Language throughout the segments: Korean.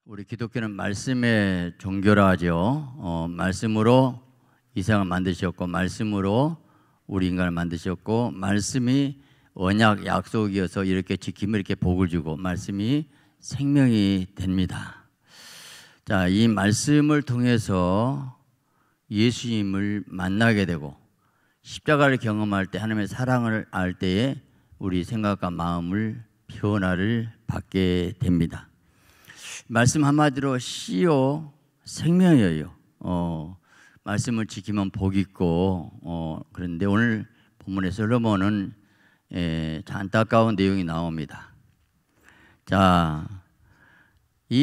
우리 기독교는 말씀의 종교라 하죠. 말씀으로 이 세상을 만드셨고, 말씀으로 우리 인간을 만드셨고, 말씀이 언약 약속이어서 이렇게 지키면 이렇게 복을 주고, 말씀이 생명이 됩니다. 자, 이 말씀을 통해서 예수님을 만나게 되고, 십자가를 경험할 때, 하나님의 사랑을 알 때에 우리 생각과 마음을 변화를 받게 됩니다. 말씀 한마디로 씨요 생명이에요. 말씀을 지키면 복이 있고, 그런데 오늘 본문의 솔로몬은 안타까운 내용이 나옵니다. 자,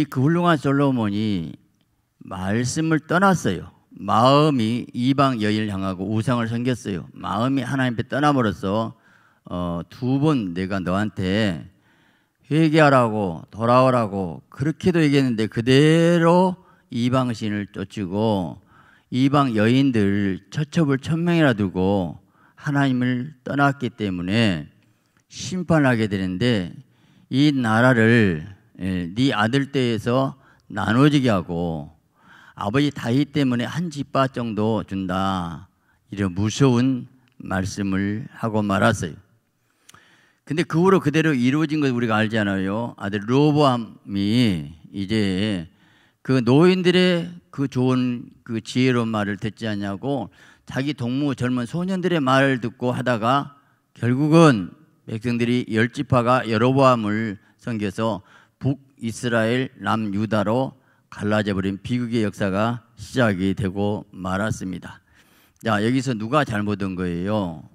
그 훌륭한 솔로몬이 말씀을 떠났어요. 마음이 이방 여인을 향하고 우상을 섬겼어요. 마음이 하나님께 떠남으로써 두 번 내가 너한테 회개하라고 돌아오라고 그렇게도 얘기했는데 그대로 이방신을 쫓고 이방 여인들 처첩을 1000명이나 두고 하나님을 떠났기 때문에 심판하게 되는데, 이 나라를 네 아들 떼에서 나눠지게 하고 아버지 다윗 때문에 한 집밭 정도 준다, 이런 무서운 말씀을 하고 말았어요. 근데 그 후로 그대로 이루어진 걸 우리가 알잖아요. 아들 르호보암이 이제 그 노인들의 그 좋은 그 지혜로운 말을 듣지 않냐고 자기 동무 젊은 소년들의 말을 듣고 하다가 결국은 백성들이 10지파가 여로보암을 섬겨서 북이스라엘 남유다로 갈라져 버린 비극의 역사가 시작이 되고 말았습니다. 자, 여기서 누가 잘못한 거예요?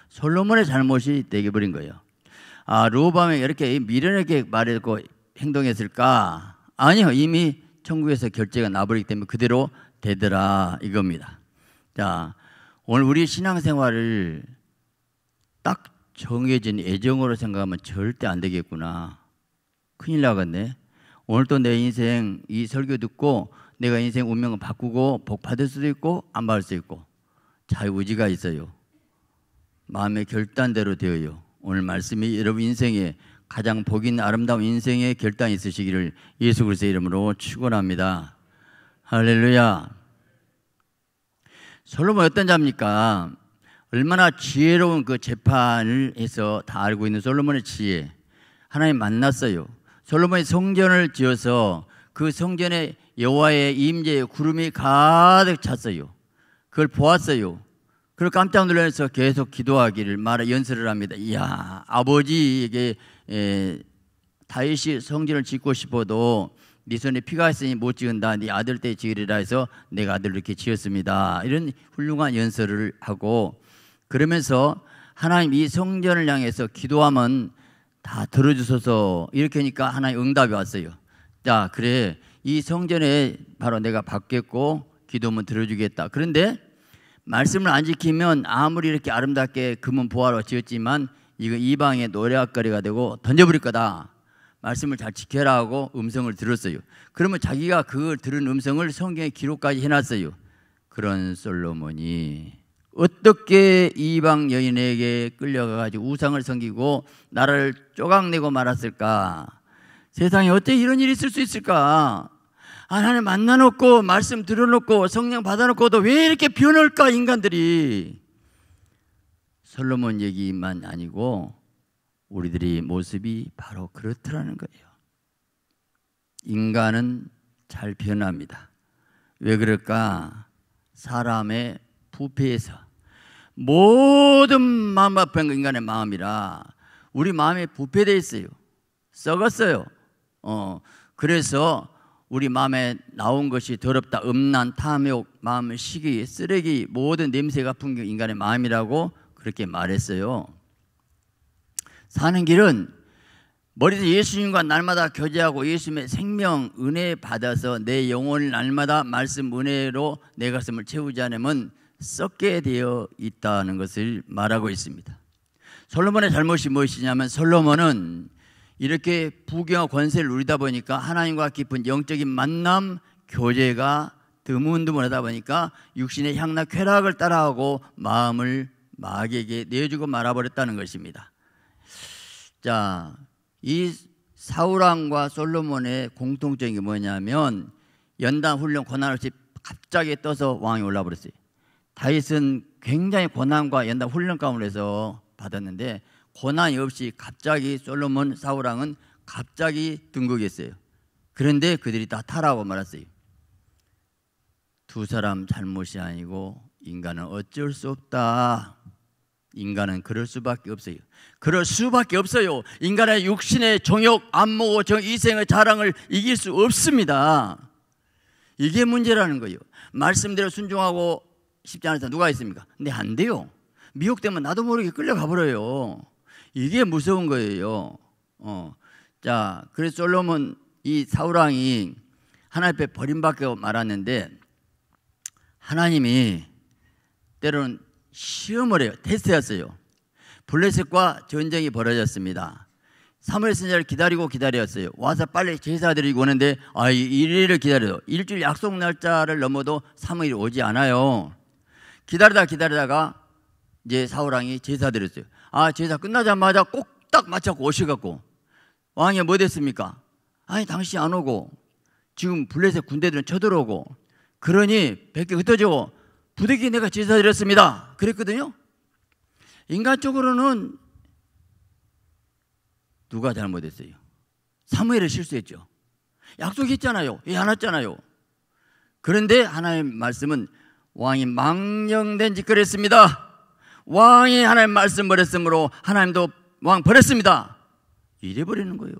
솔로몬의 잘못이 되어버린 거예요. 르호보암이 이렇게 미련하게 말했고 행동했을까? 아니요, 이미 천국에서 결제가 나버리기 때문에 그대로 되더라 이겁니다. 자, 오늘 우리 신앙생활을 딱 정해진 애정으로 생각하면 절대 안 되겠구나. 큰일 나겠네. 오늘 또 내 인생 이 설교 듣고 내가 인생 운명을 바꾸고 복 받을 수도 있고 안 받을 수도 있고 자유의지가 있어요. 마음의 결단대로 되어요. 오늘 말씀이 여러분 인생에 가장 복 있는 아름다운 인생의 결단이 있으시기를 예수 그리스도의 이름으로 축원합니다. 할렐루야. 솔로몬 어떤 자입니까? 얼마나 지혜로운 그 재판을 해서 다 알고 있는 솔로몬의 지혜. 하나님 만났어요. 솔로몬이 성전을 지어서 그 성전에 여호와의 임재의 구름이 가득 찼어요. 그걸 보았어요. 그걸 깜짝 놀라서 계속 기도하기를 연설을 합니다. 이야, 아버지에게 다윗이 성전을 짓고 싶어도 네 손에 피가 있으니 못 지은다. 네 아들 때 지으리라 해서 내가 아들을 이렇게 지었습니다. 이런 훌륭한 연설을 하고, 그러면서 하나님 이 성전을 향해서 기도하면 다 들어주소서, 이렇게 하니까 하나님 응답이 왔어요. 자, 그래, 이 성전에 바로 내가 받겠고 기도하면 들어주겠다. 그런데 말씀을 안 지키면 아무리 이렇게 아름답게 금은 보화로 지었지만 이거 이방의 노략거리가 되고 던져버릴 거다. 말씀을 잘 지켜라 하고 음성을 들었어요. 그러면 자기가 그걸 들은 음성을 성경에 기록까지 해놨어요. 그런 솔로몬이 어떻게 이방 여인에게 끌려가가지고 우상을 섬기고 나라를 쪼각내고 말았을까? 세상에 어떻게 이런 일이 있을 수 있을까? 하나님 만나놓고 말씀 들어놓고 성령 받아놓고도 왜 이렇게 변할까 인간들이? 솔로몬 얘기만 아니고 우리들의 모습이 바로 그렇더라는 거예요. 인간은 잘 변합니다. 왜 그럴까? 사람의 부패에서 모든 마음 앞에 인간의 마음이라 우리 마음이 부패되어 있어요. 썩었어요. 그래서 우리 마음에 나온 것이 더럽다, 음란, 탐욕, 마음의 시기, 쓰레기, 모든 냄새가 풍겨 인간의 마음이라고 그렇게 말했어요. 사는 길은 머리에서 예수님과 날마다 교제하고 예수님의 생명, 은혜 받아서 내 영혼을 날마다 말씀 은혜로 내 가슴을 채우지 않으면 썩게 되어 있다는 것을 말하고 있습니다. 솔로몬의 잘못이 무엇이냐면 솔로몬은 이렇게 부귀와 권세를 누리다 보니까 하나님과 깊은 영적인 만남, 교제가 드문드문하다 보니까 육신의 향락, 쾌락을 따라하고 마음을 마귀에게 내주고 말아버렸다는 것입니다. 자, 이 사울왕과 솔로몬의 공통점이 뭐냐면 연단 훈련 고난 없이 갑자기 떠서 왕이 올라버렸어요. 다윗은 굉장히 고난과 연단 훈련 가운데서 받았는데 고난이 없이 갑자기 솔로몬 사울왕은 갑자기 등극했어요. 그런데 그들이 다 타라고 말했어요. 두 사람 잘못이 아니고 인간은 어쩔 수 없다. 인간은 그럴 수밖에 없어요. 그럴 수밖에 없어요. 인간의 육신의 정욕, 안목, 이생의 자랑을 이길 수 없습니다. 이게 문제라는 거예요. 말씀대로 순종하고 싶지 않은 사람 누가 있습니까? 근데 안 돼요. 미혹되면 나도 모르게 끌려가 버려요. 이게 무서운 거예요. 자, 그래서 솔로몬 이 사울왕이 하나님 앞에 버림받고 말았는데 하나님이 때로는 시험을 해요. 테스트였어요. 블레셋과 전쟁이 벌어졌습니다. 사무엘 선지자를 기다렸어요. 와서 빨리 제사 드리고 오는데 일일을 기다려요. 일주일 약속 날짜를 넘어도 사무엘이 오지 않아요. 기다리다가 이제 사울왕이 제사 드렸어요. 제사 끝나자마자 꼭 딱 맞춰서 오셔갖고 왕이 뭐 됐습니까? 당신 안 오고 지금 블레셋 군대들은 쳐들어오고 그러니 백개 흩어지고 부득이 내가 제사 드렸습니다. 그랬거든요. 인간적으로는 누가 잘못했어요? 사무엘이 실수했죠. 약속했잖아요. 안 왔잖아요. 그런데 하나님의 말씀은 왕이 망령된 짓을 했습니다. 왕이 하나님의 말씀 버렸으므로 하나님도 왕 버렸습니다. 이래버리는 거예요.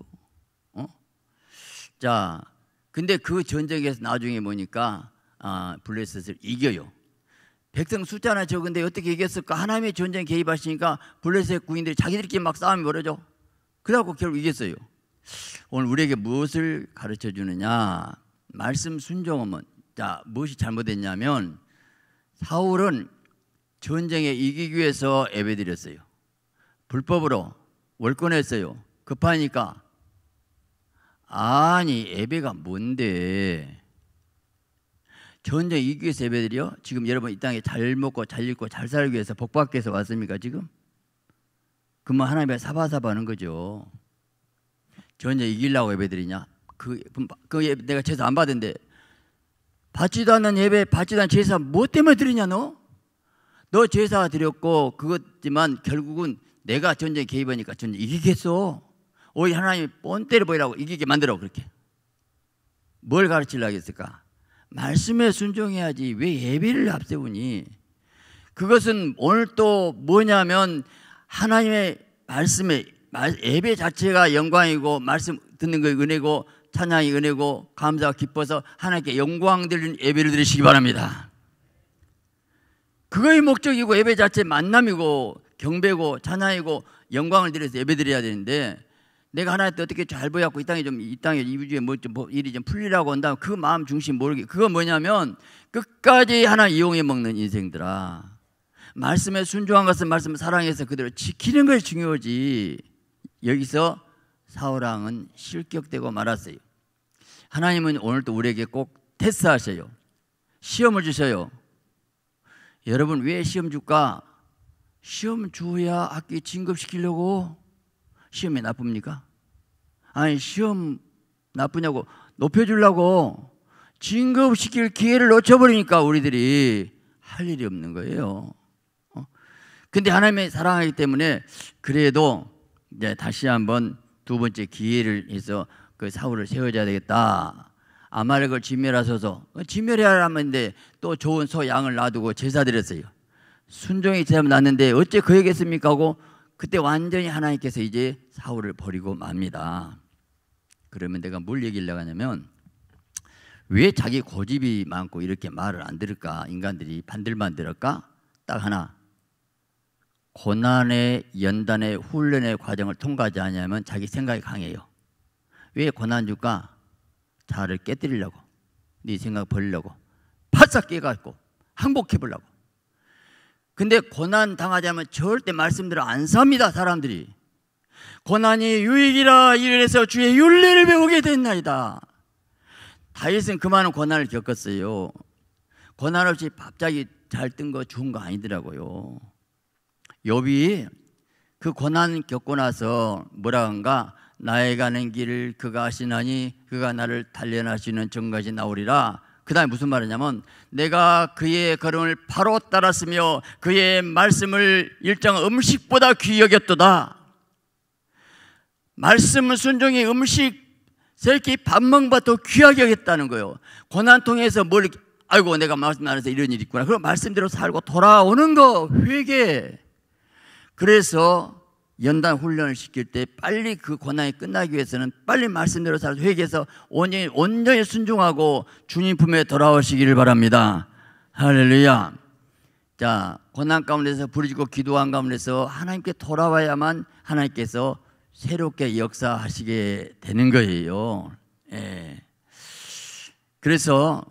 자, 근데 그 전쟁에서 나중에 보니까 블레셋을 이겨요. 백성 숫자나 적은데 어떻게 이겼을까? 하나님의 전쟁에 개입하시니까 블레셋 군인들이 자기들끼리 막 싸움이 벌어져. 그래갖고 결국 이겼어요. 오늘 우리에게 무엇을 가르쳐 주느냐? 말씀 순종하면, 자, 무엇이 잘못됐냐면 사울은 전쟁에 이기기 위해서 예배드렸어요. 불법으로 월권했어요. 급하니까. 예배가 뭔데? 전쟁 이기기 위해서 예배드려? 지금 여러분 이 땅에 잘 먹고 잘 읽고 잘 살기 위해서 복받기 위해서 왔습니까 지금? 그러면 하나님의 사바사바는 거죠. 전쟁 이기려고 예배드리냐? 내가 제사 안 받은데 받지도 않는 예배, 받지도 않는 제사 뭐 때문에 드리냐 너? 너 제사 드렸고 그것지만 결국은 내가 전쟁에 개입하니까 전쟁 이기겠어. 오히려 하나님이 뻔때려 보이라고 이기게 만들어. 그렇게 뭘 가르치려고 했을까? 말씀에 순종해야지 왜 예배를 앞세우니? 그것은 오늘 또 뭐냐면 하나님의 말씀에 예배 자체가 영광이고 말씀 듣는 거 은혜고 찬양이 은혜고 감사가 기뻐서 하나님께 영광 드리는 예배를 드리시기 바랍니다. 그거의 목적이고 예배 자체 만남이고 경배고 찬양이고 영광을 드려서 예배 드려야 되는데 내가 하나님께 어떻게 잘 보였고 이 땅에 이 우주에 일이 좀 풀리라고 한다면 그 마음 중심 모르게 그건 뭐냐면 끝까지 하나님 이용해 먹는 인생들아. 말씀에 순종한 것은 말씀을 사랑해서 그대로 지키는 것이 중요하지. 여기서 사울왕은 실격되고 말았어요. 하나님은 오늘도 우리에게 꼭 테스트하셔요. 시험을 주셔요. 여러분 왜 시험 줄까? 시험 줘야 학교에 진급시키려고. 시험이 나쁩니까? 시험 나쁘냐고 높여주려고. 진급시킬 기회를 놓쳐버리니까 우리들이 할 일이 없는 거예요. 근데 하나님의 사랑하기 때문에 그래도 이제 다시 한번 두 번째 기회를 해서 그 사울을 세워줘야 되겠다. 아말렉을 진멸하소서. 진멸해야 하는데 또 좋은 소 양을 놔두고 제사 드렸어요. 순종이 제사 났는데 어째 그러겠습니까 하고 그때 완전히 하나님께서 이제 사울을 버리고 맙니다. 그러면 내가 뭘 얘기하려고 하냐면 왜 자기 고집이 많고 이렇게 말을 안 들을까? 인간들이 반들만 들을까? 딱 하나. 고난의 연단의 훈련의 과정을 통과하지 않으면 자기 생각이 강해요. 왜 고난 줄까? 자아를 깨뜨리려고, 네 생각 버리려고, 바싹 깨갖고 항복해 보려고. 근데 고난 당하자면 절대 말씀대로 안 삽니다. 사람들이. 고난이 유익이라 이래서 주의 윤례를 배우게 됐나이다. 다윗은 그 많은 고난을 겪었어요. 고난 없이 갑자기 잘 뜬 거 좋은 거 아니더라고요. 욥이 그 고난 겪고 나서 뭐라 한가? 나의 가는 길을 그가 아시나니 그가 나를 단련하시는 전까지 나오리라. 그 다음에 무슨 말이냐면 내가 그의 걸음을 바로 따랐으며 그의 말씀을 일정 음식보다 귀히 여겼도다. 말씀 순종이 음식 새끼 밥 먹는 것보다 더 귀하게 여겼다는 거예요. 고난 통해서 뭘 아이고 내가 말씀 안에서 이런 일이 있구나. 그럼 말씀대로 살고 돌아오는 거 회개. 그래서 연단 훈련을 시킬 때 빨리 그 고난이 끝나기 위해서는 빨리 말씀대로 살아서 회개해서 온전히 순종하고 주님 품에 돌아오시기를 바랍니다. 할렐루야. 자, 고난 가운데서 부르짖고 기도한 가운데서 하나님께 돌아와야만 하나님께서 새롭게 역사하시게 되는 거예요. 예. 그래서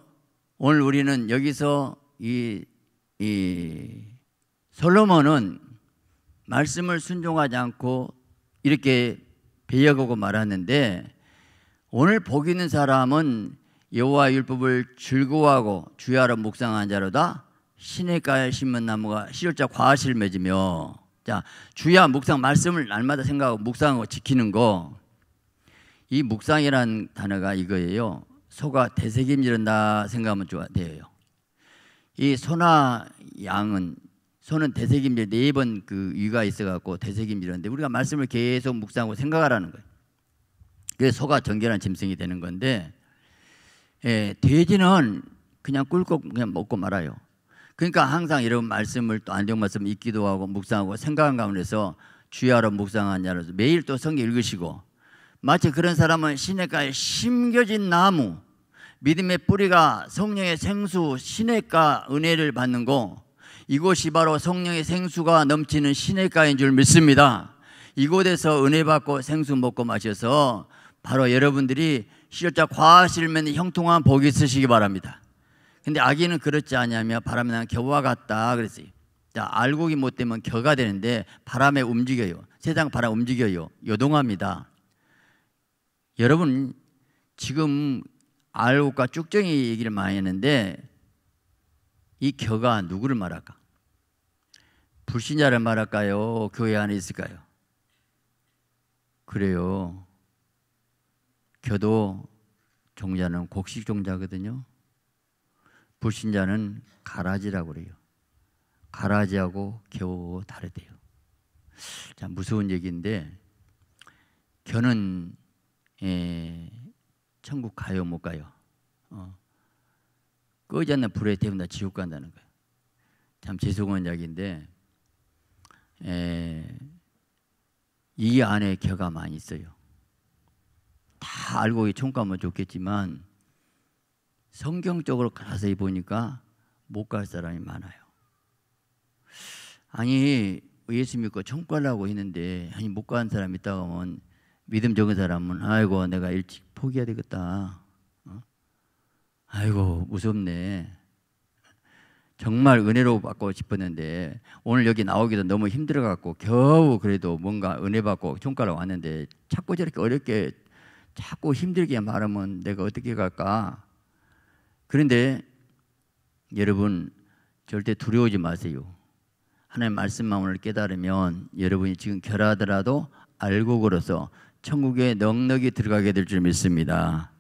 오늘 우리는 여기서 이 솔로몬은 말씀을 순종하지 않고 이렇게 배역하고 말하는데, 오늘 복 있는 사람은 여호와 율법을 즐거워하고 주야로 묵상한 자로다. 시냇가에 심은 나무가 시절자 과실을 맺으며. 자, 주야 묵상 말씀을 날마다 생각하고 묵상하고 지키는 거. 이 묵상이라는 단어가 이거예요. 소가 되새김질한다 생각하면 돼요. 이 소나 양은 소는 되새김질 4번 그 위가 있어갖고 되새김질하는데 우리가 말씀을 계속 묵상하고 생각하라는 거예요. 그래서 소가 정결한 짐승이 되는 건데, 돼지는 그냥 꿀꺽 그냥 먹고 말아요. 그러니까 항상 이런 말씀을 또 안정 말씀 읽기도 하고 묵상하고 생각한 가운데서 주야로 묵상한 자로서 매일 또 성경 읽으시고, 마치 그런 사람은 시냇가에 심겨진 나무, 믿음의 뿌리가 성령의 생수 시냇가 은혜를 받는 거, 이곳이 바로 성령의 생수가 넘치는 시냇가인 줄 믿습니다. 이곳에서 은혜 받고 생수 먹고 마셔서 바로 여러분들이 시절자 과실을 맺는 형통한 복이 있으시기 바랍니다. 근데 아기는 그렇지 않냐면 바람에 난 겨와 같다 그랬어요. 자, 알곡이 못 되면 겨가 되는데 바람에 움직여요. 세상 바람 움직여요. 요동합니다. 여러분 지금 알곡과 쭉정이 얘기를 많이 했는데 이 겨가 누구를 말할까? 불신자를 말할까요? 교회 안에 있을까요? 그래요. 겨도 종자는 곡식 종자거든요. 불신자는 가라지라고 그래요. 가라지하고 겨우 다르대요. 자, 무서운 얘기인데 겨는 천국 가요 못 가요? 끄지 않는 불에 태운다 지옥 간다는 거예요. 참 죄송한 이야기인데 이 안에 겨가 많이 있어요. 다 알고 총가면 좋겠지만 성경적으로 자세히 보니까 못 갈 사람이 많아요. 아니 예수 믿고 천국 가려고 했는데 아니 못 가는 사람이 있다고 하면 믿음 적은 사람은 아이고 내가 일찍 포기해야 되겠다. 아이고 무섭네. 정말 은혜로 받고 싶었는데 오늘 여기 나오기도 너무 힘들어갖고 겨우 그래도 뭔가 은혜 받고 천국 가려고 왔는데 자꾸 저렇게 어렵게 자꾸 힘들게 말하면 내가 어떻게 갈까? 그런데 여러분 절대 두려워하지 마세요. 하나님의 말씀만 오늘 깨달으면 여러분이 지금 결하더라도 알곡으로서 천국에 넉넉히 들어가게 될 줄 믿습니다.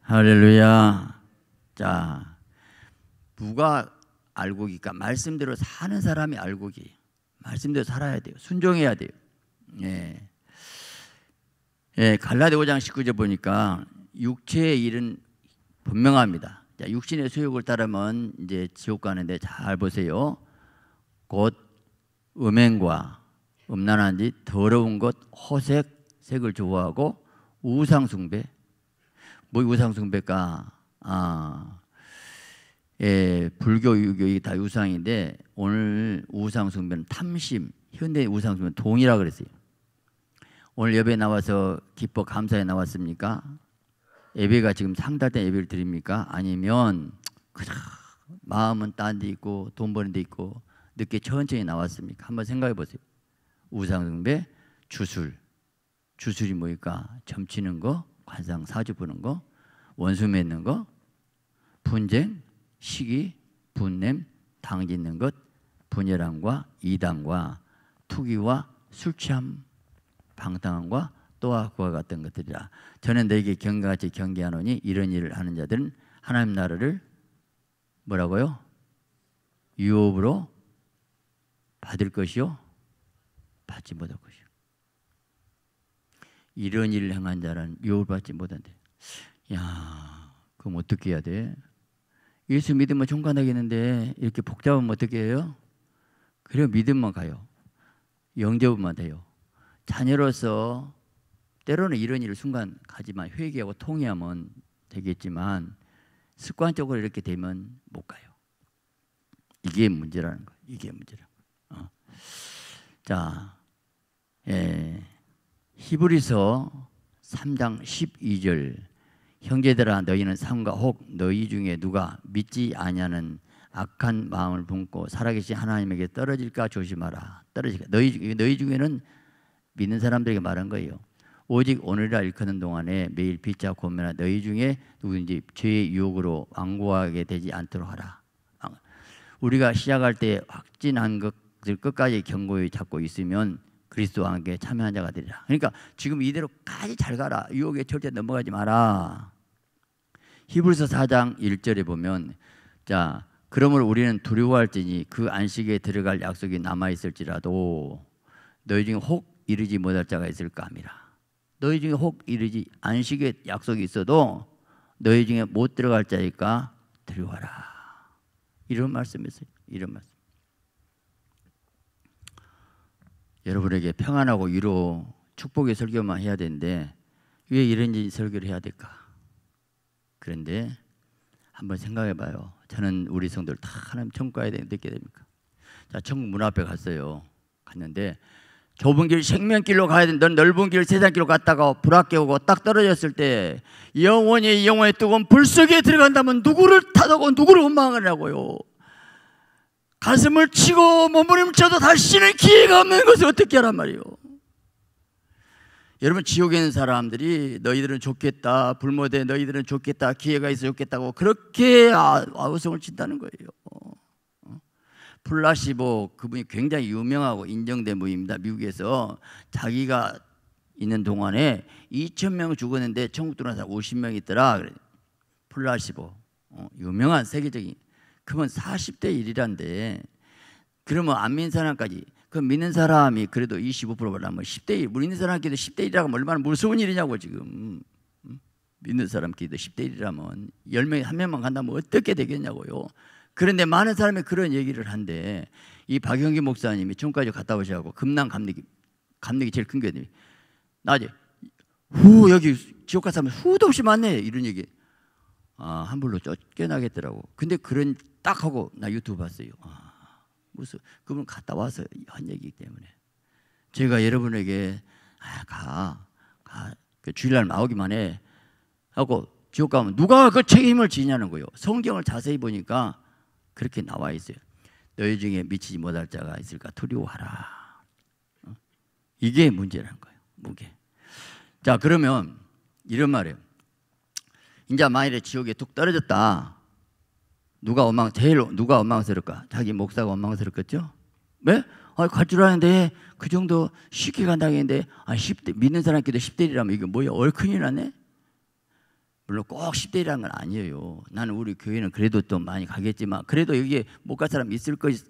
할렐루야. 자, 누가 알곡이니까 말씀대로 사는 사람이 알곡이에요. 말씀대로 살아야 돼요. 순종해야 돼요. 갈라디 5장 19절 보니까 육체의 일은 분명합니다. 자, 육신의 소욕을 따르면 이제 지옥 가는데 잘 보세요. 곧 음행과 음란한 짓, 더러운 것, 호색, 색을 좋아하고 우상숭배. 뭐 우상숭배가? 불교, 유교 이게 다 우상인데 오늘 우상숭배는 탐심, 현대 우상숭배는 동이라고 그랬어요. 오늘 예배 나와서 기뻐 감사에 나왔습니까? 예배가 지금 상달된 예배를 드립니까? 아니면 그냥 마음은 딴 데 있고 돈 버는 데 있고 늦게 천천히 나왔습니까? 한번 생각해 보세요. 우상숭배, 주술이 뭐일까? 점치는 거, 관상 사주 보는 거, 원수 맺는 거, 분쟁, 시기, 분냄, 당짓는 것, 분열함과 이단과 투기와 술취함, 방탕함과 또와 그와 같은 것들이라. 저는 너에게 경계같이 경계하노니 이런 일을 하는 자들은 하나님 나라를 뭐라고요? 유업으로 받을 것이요 받지 못할 것이요. 이런 일을 행한 자는 유업을 받지 못한대. 야, 그럼 어떻게 해야 돼? 예수 믿으면 총괄하겠는데 이렇게 복잡하면 어떻게 해요? 그래 믿음만 가요. 영접만 돼요. 자녀로서 때로는 이런 일을 순간 가지만 회개하고 통회하면 되겠지만 습관적으로 이렇게 되면 못 가요. 이게 문제라는 거예요. 이게 문제라는 거예요. 자, 히브리서 3장 12절 형제들아 너희는 삼가 혹 너희 중에 누가 믿지 아니하는 악한 마음을 품고 살아계신 하나님에게 떨어질까 조심하라. 떨어질까. 너희 중에는 믿는 사람들에게 말한 거예요. 오직 오늘이라 일컫는 동안에 매일 빚자 고면하 너희 중에 누구든지 죄의 유혹으로 완고하게 되지 않도록 하라. 우리가 시작할 때 확진한 것들 끝까지 견고히 잡고 있으면 그리스도와 함께 참여한 자가 되리라. 그러니까 지금 이대로까지 잘 가라. 유혹에 절대 넘어가지 마라. 히브리서 4장 1절에 보면 자 그러므로 우리는 두려워할지니 그 안식에 들어갈 약속이 남아있을지라도 너희 중에 혹 이르지 못할 자가 있을까 함이라. 너희 중에 혹 이르지 안식의 약속이 있어도 너희 중에 못 들어갈 자니까 두려워하라. 이런 말씀이었어요. 이런 말씀. 여러분에게 평안하고 위로 축복의 설교만 해야 되는데 왜 이런 설교를 해야 될까? 그런데 한번 생각해 봐요. 저는 우리 성도들 다 하나님 천국 가야 되는데 어떻게 됩니까? 자, 천국 문 앞에 갔어요. 갔는데 좁은 길 생명길로 가야 되는데 넓은 길 세상길로 갔다가 불합계 오고 딱 떨어졌을 때 영원히 영원의 뜨거운 불 속에 들어간다면 누구를 탓하고 누구를 원망하냐고요. 가슴을 치고 몸부림쳐도 다시는 기회가 없는 것을 어떻게 하란 말이에요. 여러분 지옥에 있는 사람들이 너희들은 좋겠다, 불모대 너희들은 좋겠다, 기회가 있어 좋겠다고 그렇게 아우성을 친다는 거예요. 플라시보 그분이 굉장히 유명하고 인정된 분입니다. 미국에서 자기가 있는 동안에 2,000명 죽었는데 천국 들어온 사람 50명 있더라. 플라시보 유명한 세계적인 그건 40대 1이란데 그러면 안 믿는 사람까지 그 믿는 사람이 그래도 25%라면 10대 1 믿는 사람끼리도 10대 1이라고 하면 얼마나 무서운 일이냐고 지금 믿는 사람끼리도 10대 1이라면 10명에 1명만 간다면 어떻게 되겠냐고요. 그런데 많은 사람이 그런 얘기를 한데 이 박영기 목사님이 지금까지 갔다 오셔가지고 금남 감력이 제일 큰 게 낮에 여기 지옥 간 사람 후도 없이 많네 이런 얘기 한불로 쫓겨나겠더라고. 근데 그런 딱 하고 나 유튜브 봤어요. 무슨 그분 갔다 와서 한 얘기이기 때문에 제가 여러분에게 그 주일날 나오기만 해 하고 지옥 가면 누가 그 책임을 지냐는 거예요. 성경을 자세히 보니까 그렇게 나와 있어요. 너희 중에 미치지 못할 자가 있을까 두려워하라. 이게 문제라는 거예요. 무게. 자 그러면 이런 말이에요. 이제 만일에 지옥에 툭 떨어졌다. 누가 원망스러울까? 자기 목사가 원망스럽겠죠? 왜? 갈 줄 아는데 그 정도 쉽게 간다고 했는데 10대, 믿는 사람끼리도 10대 1이라면 이게 뭐야? 얼큰이 나네? 물론 꼭 10대 1이라는 건 아니에요. 나는 우리 교회는 그래도 또 많이 가겠지만 그래도 여기에 못 갈 사람 있을 것이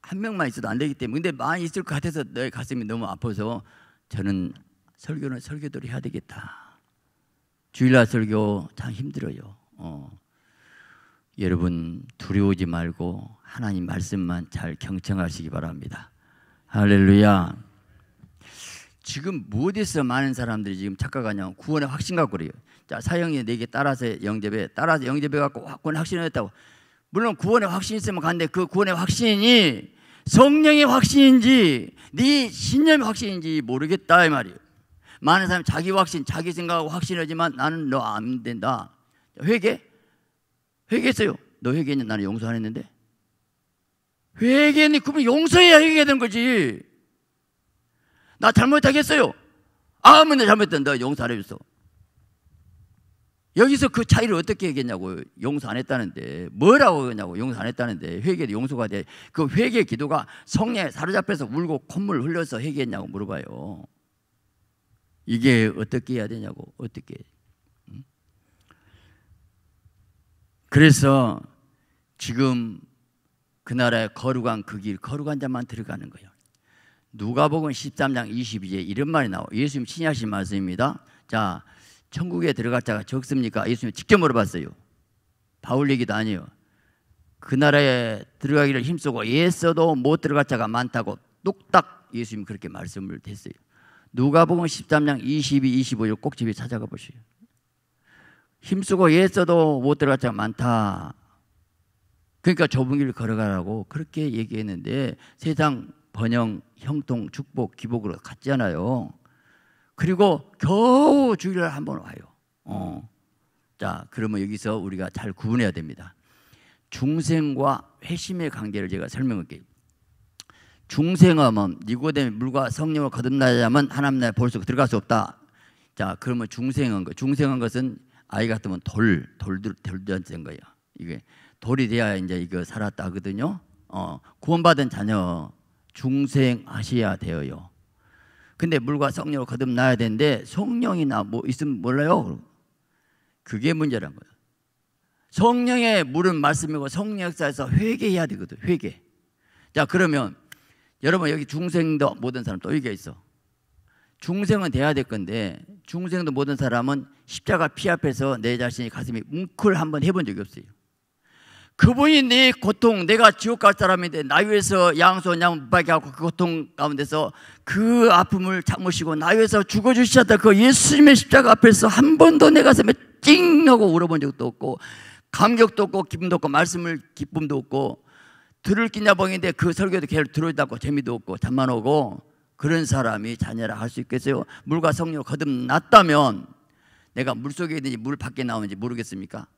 한 명만 있어도 안 되기 때문에 근데 많이 있을 것 같아서 너의 가슴이 너무 아파서 저는 설교는 설교대로 해야 되겠다. 주일날 설교 참 힘들어요. 여러분 두려우지 말고 하나님 말씀만 잘 경청하시기 바랍니다. 할렐루야. 지금 무엇에서 많은 사람들이 지금 착각하냐면 구원의 확신 갖고 그래요. 자, 사형이 내게 따라서 영접해 갖고 구원의 확신을 했다고. 물론 구원의 확신이 있으면 간데 그 구원의 확신이 성령의 확신인지 네 신념의 확신인지 모르겠다 이 말이에요. 많은 사람이 자기 확신, 자기 생각하고 확신하지만 나는 너 안 된다. 회개했어요. 너 회개했냐? 나는 용서 안 했는데. 회개했니? 그분 용서해야 회개되는 거지. 나 잘못하겠어요. 아무나 잘못했다. 너 용서 안 해줬어. 여기서 그 차이를 어떻게 얘기했냐고. 용서 안 했다는데 뭐라고 하냐고. 용서 안 했다는데 회개도 용서가 돼. 그 회개 기도가 성령에 사로잡혀서 울고 콧물 흘려서 회개했냐고 물어봐요. 이게 어떻게 해야 되냐고. 어떻게. 그래서 지금 그 나라의 거룩한 그 길, 거룩한 자만 들어가는 거예요. 누가복음 13장 22절에 이런 말이 나와요. 예수님 친히 하신 말씀입니다. 자, 천국에 들어갈 자가 적습니까? 예수님 직접 물어봤어요. 바울 얘기도 아니에요. 그 나라에 들어가기를 힘쓰고 애써도 못 들어갈 자가 많다고 뚝딱 예수님이 그렇게 말씀을 했어요. 누가복음 13장 22, 25절 꼭 집에 찾아가 보세요. 힘쓰고 애써도 못 들어갈 자가 많다. 그러니까 좁은 길을 걸어가라고 그렇게 얘기했는데 세상 번영, 형통, 축복, 기복으로 갔잖아요. 그리고 겨우 주일날 한번 와요. 자, 그러면 여기서 우리가 잘 구분해야 됩니다. 중생과 회심의 관계를 제가 설명할게요. 중생하면 니고데미 물과 성령을 거듭나지 않으면 하나님 나라에 볼 수 들어갈 수 없다. 자, 그러면 중생한 것, 중생한 것은 아이 같으면 돌된 거예요. 이게 돌이 돼야 이제 이거 살았다 하거든요. 구원받은 자녀 중생하셔야 돼요. 근데 물과 성령을 거듭나야 되는데 성령이나 뭐 있으면 몰라요. 그게 문제란 거예요. 성령의 물은 말씀이고 성령 역사에서 회개해야 되거든. 회개. 자, 그러면 여러분 여기 중생도 모든 사람 또 여기가 있어. 중생은 돼야 될 건데 중생도 모든 사람은 십자가 피 앞에서 내 자신이 가슴이 뭉클 한번 해본 적이 없어요. 그분이 내 고통, 내가 지옥 갈 사람인데 나 위해서 양손 양발게 하고 그 고통 가운데서 그 아픔을 참으시고 나 위해서 죽어주셨다. 그 예수님의 십자가 앞에서 한 번도 내 가슴에 찡 하고 울어본 적도 없고 감격도 없고 기쁨도 없고 말씀을 기쁨도 없고 들을 끼냐 벙인데 그 설교도 계속 들어오지도 않고 재미도 없고 잠만 오고 그런 사람이 자녀라 할 수 있겠어요? 물과 성령을 거듭났다면 내가 물속에 있는지 물 밖에 나오는지 모르겠습니까?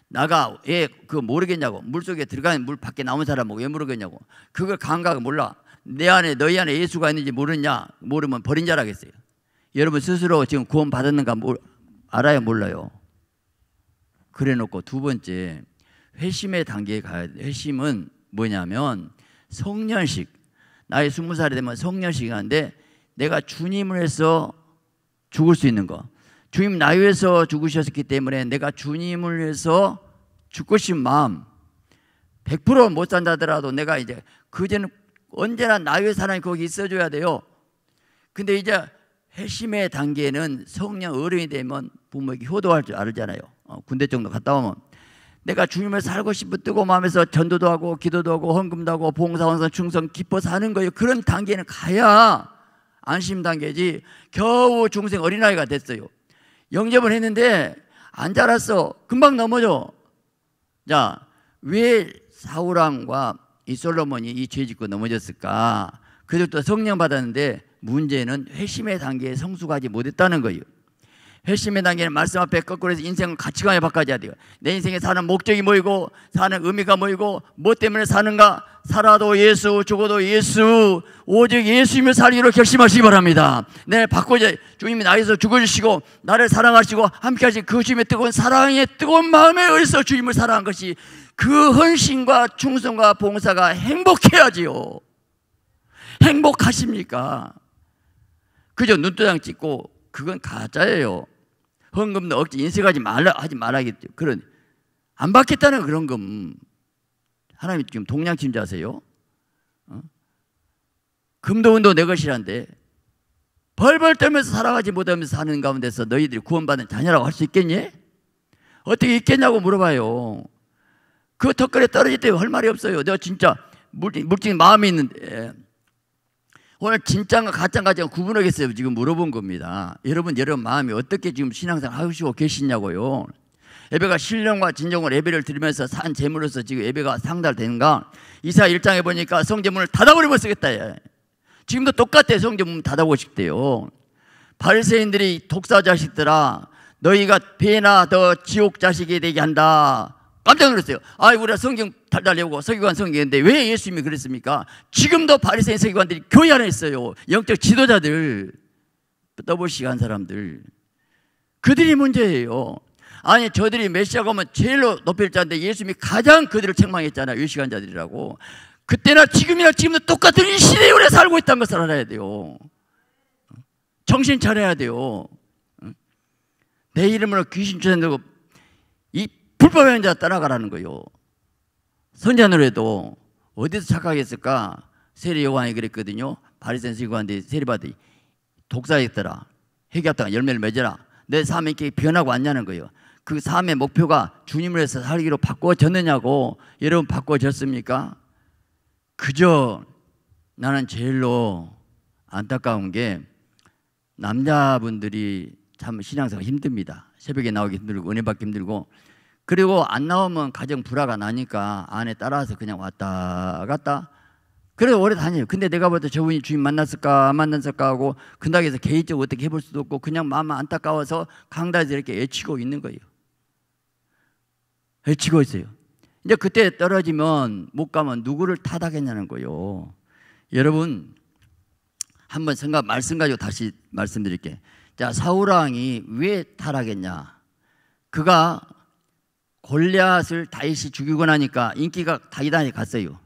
나가 왜 그거 모르겠냐고. 물속에 들어가는 물 밖에 나온 사람은 왜 모르겠냐고. 그걸 감각을 몰라. 내 안에 너희 안에 예수가 있는지 모르냐. 모르면 버린 자라겠어요. 여러분 스스로 지금 구원 받았는가 알아요 몰라요. 그래 놓고 두 번째 회심의 단계에 가야 돼. 회심은 뭐냐면 성년식. 나이 20살이 되면 성년식이 하는데 내가 주님을 해서 죽을 수 있는 거. 주님 나 위해서 죽으셨기 때문에 내가 주님을 위해서 죽고 싶은 마음 100% 못 산다 하더라도 내가 이제 그제는 언제나 나 위해 사람이 거기 있어줘야 돼요. 근데 이제 회심의 단계는 성령 어른이 되면 부모에게 효도할 줄 알잖아요. 군대 정도 갔다 오면 내가 주님을 살고 싶은 뜨거운 마음에서 전도도 하고 기도도 하고 헌금도 하고 봉사원선 충성 기뻐 사는 거예요. 그런 단계는 가야 안심 단계지. 겨우 중생 어린아이가 됐어요. 영접을 했는데 안 자랐어. 금방 넘어져. 자, 왜 사울왕과 이 솔로몬이 이 죄 짓고 넘어졌을까? 그들도 성령 받았는데 문제는 회심의 단계에 성숙하지 못했다는 거예요. 회심의 단계는 말씀 앞에 거꾸로 해서 인생을 가치관에 바꿔줘야 돼요. 내 인생에 사는 목적이 뭐이고 사는 의미가 뭐이고 뭐 때문에 사는가. 살아도 예수, 죽어도 예수, 오직 예수님을 살기로 결심하시기 바랍니다. 내 바꿔줘. 주님이 나에서 죽어주시고 나를 사랑하시고 함께 하신 그 주님의 뜨거운 사랑의 뜨거운 마음에 의해서 주님을 사랑한 것이 그 헌신과 충성과 봉사가 행복해야지요. 행복하십니까? 그저 눈도장 찍고 그건 가짜예요. 헌금도 억지 인색하지 말아야겠죠. 그런 안 받겠다는 그런 금. 하나님 지금 동양심자세요? 금도 은도 내 것이란데 벌벌 떨면서 살아가지 못하면서 사는 가운데서 너희들이 구원받은 자녀라고 할 수 있겠니? 어떻게 있겠냐고 물어봐요. 그 턱걸에 떨어질 때 할 말이 없어요. 내가 진짜 물질 마음이 있는데 오늘 진짜인가 가짜인가 제가 구분하겠어요. 지금 물어본 겁니다. 여러분 마음이 어떻게 지금 신앙생활 하시고 계시냐고요. 예배가 신령과 진정으로 예배를 드리면서 산 제물로서 지금 예배가 상달되는가? 이사 1장에 보니까 성제문을 닫아버리면 쓰겠다. 지금도 똑같아요. 성제문 닫아보고 싶대요. 바리새인들이 독사 자식들아 너희가 배나 더 지옥 자식이 되게 한다. 깜짝 놀랐어요. 우리가 성경 달달려고 서기관 성경인데 왜 예수님이 그랬습니까? 지금도 바리새인 서기관들이 교회 안에 있어요. 영적 지도자들, 떠보시간 사람들. 그들이 문제예요. 아니 저들이 메시아가 오면 제일로 높일 자인데 예수님이 가장 그들을 책망했잖아요. 유시간자들이라고. 그때나 지금도 똑같은 이 시대에 우리가 살고 있다는 것을 알아야 돼요. 정신 차려야 돼요. 내 이름으로 귀신 쫓아내고 이 불법의 행자 따라가라는 거예요. 선지자노래도 어디서 착각했을까? 세례 요한이 그랬거든요. 바리새인 서기관들이 세례받으 독사했더라. 회개하다가 열매를 맺어라. 내 삶이 이렇게 변하고 왔냐는 거예요. 그 삶의 목표가 주님을 위해서 살기로 바꿔졌느냐고. 여러분 바꿔졌습니까? 그저 나는 제일로 안타까운 게 남자분들이 참 신앙생활 힘듭니다. 새벽에 나오기 힘들고 은혜 받기 힘들고, 그리고 안 나오면 가정 불화가 나니까 아내 따라서 그냥 왔다 갔다 그래도 오래 다녀요. 근데 내가 볼 때 저분이 주인 만났을까 안 만났을까 하고 근당에서 개인적으로 어떻게 해볼 수도 없고 그냥 마음 안타까워서 강단에서 이렇게 애치고 있는 거예요. 애치고 있어요. 이제 그때 떨어지면 못 가면 누구를 탓하겠냐는 거예요. 여러분 한번 말씀 가지고 다시 말씀드릴게요. 자, 사울왕이 왜 타락했냐? 그가 골리앗을 다윗이 죽이고 나니까 인기가 다윗한테 갔어요.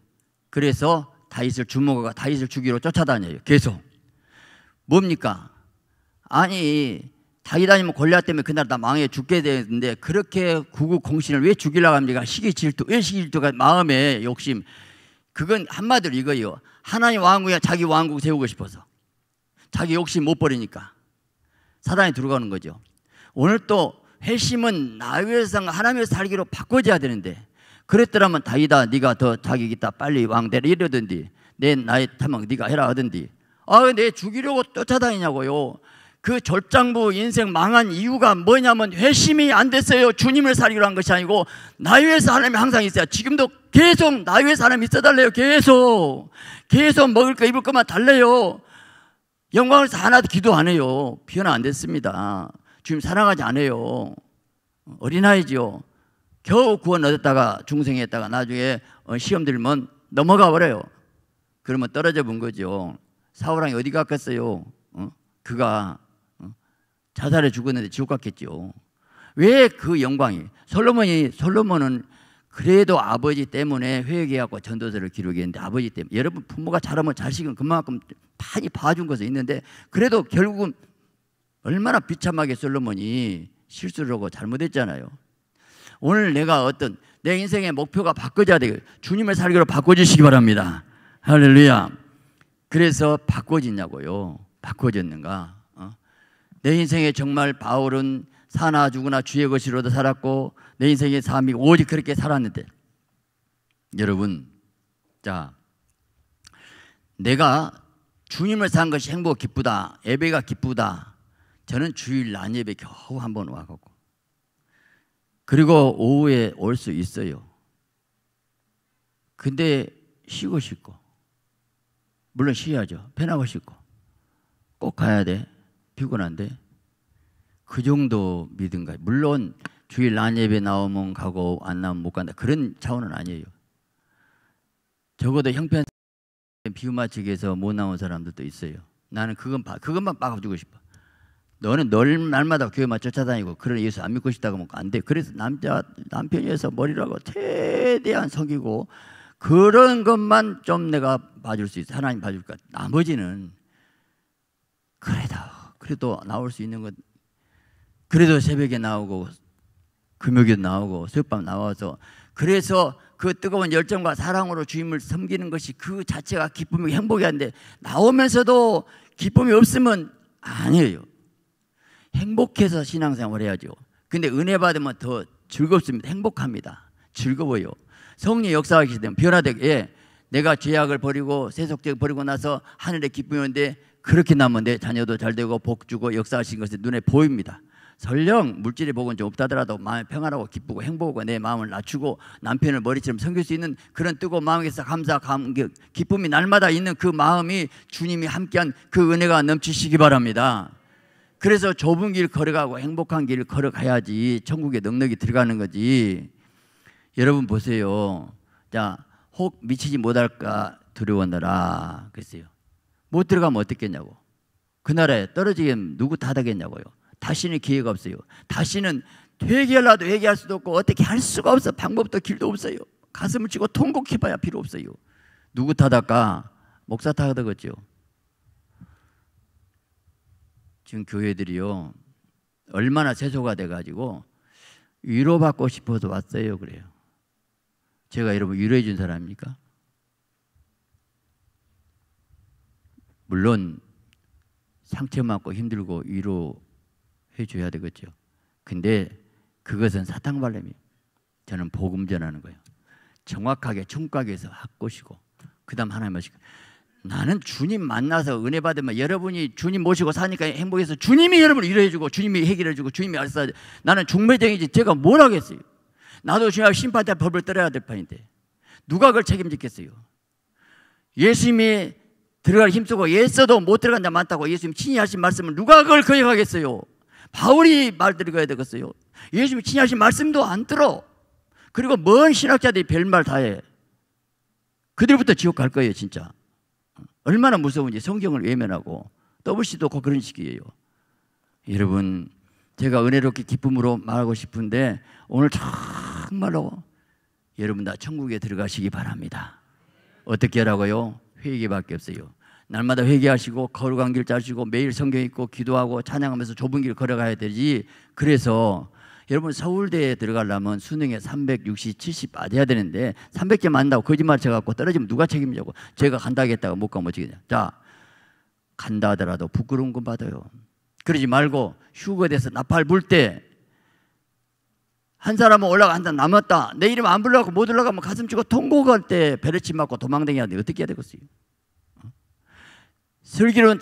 그래서 다윗을 주목하고 다윗을 죽이러 쫓아다녀요. 계속. 뭡니까? 아니 다윗 아니면 골리앗 때문에 그날 다 망해 죽게 되는데 그렇게 구구공신을 왜 죽이려고 합니까? 시기질투. 왜 시기질투가? 마음의 욕심. 그건 한마디로 이거예요. 하나님 왕국이야 자기 왕국 세우고 싶어서. 자기 욕심 못 버리니까 사단이 들어가는 거죠. 오늘 또 회심은 나 위해서 하나님 위해서 살기로 바꿔줘야 되는데, 그랬더라면 다윗아 네가 더 자격 있다 빨리 왕 되라 이러던디, 내 나이 타면 네가 해라 하던디, 내 죽이려고 쫓아다니냐고요. 그 졸장부 인생 망한 이유가 뭐냐면 회심이 안 됐어요. 주님을 살기로 한 것이 아니고 나 위해서 하나님이 항상 있어요. 지금도 계속 나 위해서 하나님 있어달래요. 계속 먹을 거 입을 것만 달래요. 영광을 하나도 기도 안 해요. 변화 안 됐습니다. 주님 사랑하지 않아요. 어린아이지요. 겨우 구원 얻었다가 중생했다가 나중에 시험 들면 넘어가 버려요. 그러면 떨어져 본 거죠. 사울왕이 어디 갔겠어요? 그가 자살해 죽었는데 지옥 갔겠죠. 왜 그 영광이? 솔로몬은 그래도 아버지 때문에 회개하고 전도서를 기록했는데, 아버지 때문에. 여러분 부모가 잘하면 자식은 그만큼 많이 봐준 것이 있는데, 그래도 결국은 얼마나 비참하게 솔로몬이 실수를 하고 잘못했잖아요. 오늘 내가 내 인생의 목표가 바꿔져야 돼요. 주님을 살기로 바꿔주시기 바랍니다. 할렐루야. 그래서 바꿔지냐고요. 바꿔졌는가? 내 인생에 정말 바울은 사나 죽으나 주의 것이로도 살았고 내 인생의 삶이 오직 그렇게 살았는데, 여러분, 자, 내가 주님을 산 것이 행복 기쁘다, 예배가 기쁘다. 저는 주일 낮 예배 겨우 한 번 와가고, 그리고 오후에 올 수 있어요. 근데 쉬고 싶고, 물론 쉬어야죠. 편하고 싶고, 꼭 가야 돼. 피곤한데. 그 정도 믿음가. 물론 주일 낮 예배 나오면 가고 안 나오면 못 간다, 그런 차원은 아니에요. 적어도 형편 비유 맞추기 위해서 못 나온 사람들도 있어요. 나는 그것만 막아주고 싶어. 너는 날마다 교회만 쫓아다니고 그런 예수 안 믿고 싶다고 하면 안 돼. 그래서 남편이어서 머리라고 최대한 섬기고 그런 것만 좀 내가 봐줄 수 있어. 하나님 봐줄까. 나머지는 그래도 나올 수 있는 것, 그래도 새벽에 나오고 금요일에 나오고 새벽밤 나와서, 그래서 그 뜨거운 열정과 사랑으로 주님을 섬기는 것이 그 자체가 기쁨이고 행복이 한데, 나오면서도 기쁨이 없으면 아니에요. 행복해서 신앙생활을 해야죠. 근데 은혜 받으면 더 즐겁습니다. 행복합니다. 즐거워요. 성령의 역사하시게 되면 변화되게, 내가 죄악을 버리고 세속죄를 버리고 나서 하늘의 기쁨이 오는데, 그렇게 나면 내 자녀도 잘 되고 복 주고 역사하신 것이 눈에 보입니다. 설령 물질의 복은 좀 없다더라도 마음이 평안하고 기쁘고 행복하고 내 마음을 낮추고 남편을 머리처럼 섬길 수 있는 그런 뜨거운 마음에서 감격, 기쁨이 날마다 있는 그 마음이 주님이 함께한 그 은혜가 넘치시기 바랍니다. 그래서 좁은 길 걸어가고 행복한 길을 걸어가야지 천국에 넉넉히 들어가는 거지. 여러분 보세요. 자, 혹 미치지 못할까 두려워하느라 그랬어요. 못 들어가면 어떻겠냐고. 그 나라에 떨어지면 누구 탓하겠냐고요. 다시는 기회가 없어요. 다시는 회개하려도 회개할 수도 없고 어떻게 할 수가 없어. 방법도 길도 없어요. 가슴을 치고 통곡해봐야 필요 없어요. 누구 탓할까? 목사 탓하겠죠. 지금 교회들이요 얼마나 세소가 돼가지고 위로받고 싶어서 왔어요. 그래요. 제가 여러분 위로해 준 사람입니까? 물론 상처 맞고 힘들고 위로해 줘야 되겠죠. 근데 그것은 사탕발렘이에요. 저는 복음 전하는 거예요. 정확하게 총각에서 확고시고 그 다음 하나님 모시고, 나는 주님 만나서 은혜 받으면 여러분이 주님 모시고 사니까 행복해서 주님이 여러분을 위로해 주고 주님이 해결해 주고 주님이 알아서 나는 중매쟁이지 제가 뭘 하겠어요. 나도 주님 심판대 법을 떨어야 될 판인데 누가 그걸 책임지겠어요. 예수님이 들어갈 힘쓰고 애써도 못 들어간 자 많다고 예수님 친히 하신 말씀을 누가 그걸 거역하겠어요. 바울이 말 들어가야 되겠어요. 예수님이 친히 하신 말씀도 안 들어. 그리고 먼 신학자들이 별말 다 해. 그들부터 지옥 갈 거예요. 진짜 얼마나 무서운지 성경을 외면하고 WC도 그런 식이에요. 여러분 제가 은혜롭게 기쁨으로 말하고 싶은데 오늘 정말로 여러분 다 천국에 들어가시기 바랍니다. 어떻게 하라고요? 회개밖에 없어요. 날마다 회개하시고 거룩한 길 짜시고 매일 성경 읽고 기도하고 찬양하면서 좁은 길 걸어가야 되지. 그래서 여러분 서울대에 들어가려면 수능에 360, 70 맞아야 되는데 300점 맞는다고 거짓말 쳐갖고 떨어지면 누가 책임지냐고. 제가 간다 하겠다고 못 가면 어찌겠냐. 자, 간다 하더라도 부끄러운 건 받아요. 그러지 말고 휴가 돼서 나팔 불 때 한 사람은 올라가 한 사람 남았다. 내 이름 안 불러갖고 못 올라가면 가슴 치고 통곡할 때 베르치 맞고 도망다니는데 어떻게 해야 되겠어요? 슬기로운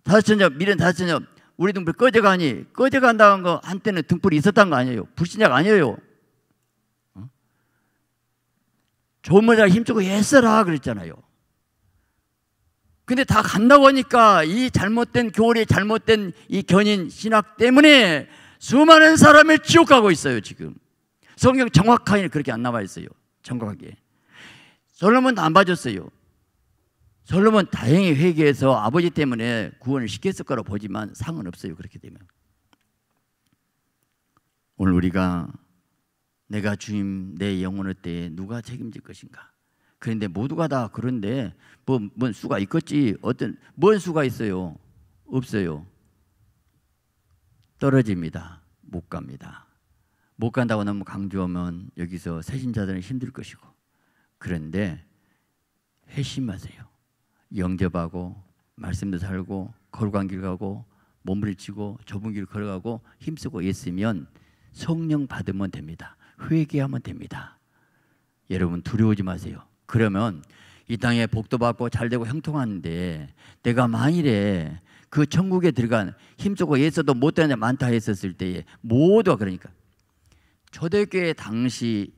5천점 미련 5천점 우리 등불 꺼져가니 꺼져간다는 거 한때는 등불이 있었다는 거 아니에요. 불신자가 아니에요. 좋은 모자를 힘주고 애써라 그랬잖아요. 근데 다 간다고 하니까 이 잘못된 교리 잘못된 이 견인 신학 때문에 수많은 사람을 지옥 가고 있어요. 지금 성경 정확하게 그렇게 안 나와 있어요. 정확하게 솔로몬도 안 봐줬어요. 솔로몬 다행히 회개해서 아버지 때문에 구원을 시켰을 거라고 보지만 상은 없어요. 그렇게 되면 오늘 우리가 내가 주님 내 영혼의 때에 누가 책임질 것인가. 그런데 모두가 다 그런데 뭔 수가 있겠지. 어떤 뭔 수가 있어요? 없어요. 떨어집니다. 못 갑니다. 못 간다고 너무 강조하면 여기서 새신자들은 힘들 것이고, 그런데 회심하세요. 영접하고 말씀도 살고 거룩한 길 가고 몸부림치고 좁은 길 걸어가고 힘쓰고 있으면 성령 받으면 됩니다. 회개하면 됩니다. 여러분 두려워하지 마세요. 그러면 이 땅에 복도 받고 잘되고 형통하는데 내가 만일에 그 천국에 들어간 힘쓰고 애써도 못되는 데 많다 했었을 때에 모두가 그러니까 초대교회 당시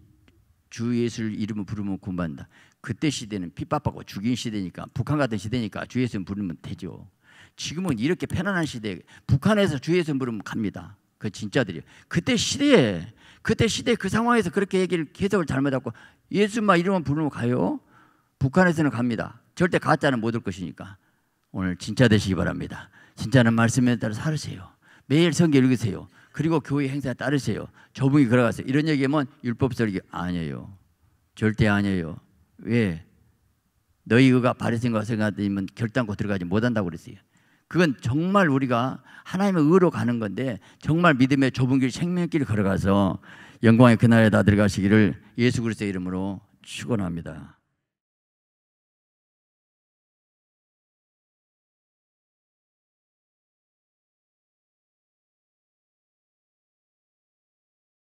주 예수를 이름을 부르면 구원받는다. 그때 시대는 핍박받고 죽인 시대니까 북한 같은 시대니까 주 예수 부르면 되죠. 지금은 이렇게 편안한 시대에 북한에서 주 예수 부르면 갑니다. 그 진짜들이요. 그때 시대에 그 상황에서 그렇게 얘기를 해석을 잘못하고 예수만 이름만 부르면 가요. 북한에서는 갑니다. 절대 가짜는 못 올 것이니까. 오늘 진짜 되시기 바랍니다. 진짜는 말씀에 따라 살으세요. 매일 성경 읽으세요. 그리고 교회 행사에 따르세요. 좁은 길 걸어가세요. 이런 얘기하면 율법설교 아니에요. 절대 아니에요. 왜? 너희 의가 바리새인과 생각하면 결단코 들어가지 못한다고 그랬어요. 그건 정말 우리가 하나님의 의로 가는 건데 정말 믿음의 좁은 길 생명길 걸어가서 영광의 그날에 다 들어가시기를 예수 그리스도의 이름으로 축원합니다.